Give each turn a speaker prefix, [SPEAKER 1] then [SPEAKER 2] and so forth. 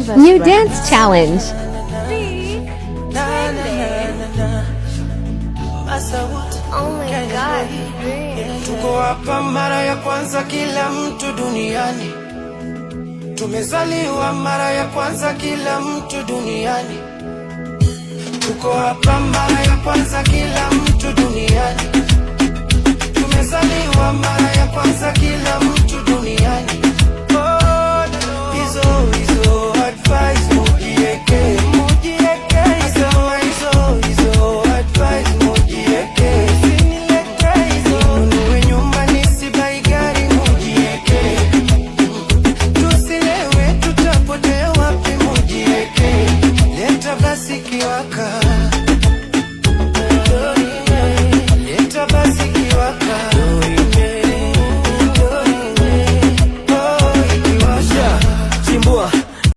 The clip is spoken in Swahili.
[SPEAKER 1] New dance challenge.
[SPEAKER 2] Oh my God.
[SPEAKER 3] Tuko hapa mara ya kwanza kila mtu duniani. Tumezaliwa mara ya kwanza kila mtu duniani. Tuko hapa mara ya kwanza kila mtu duniani. Tumezaliwa mara ya kwanza kila mtu duniani. Oh, hizo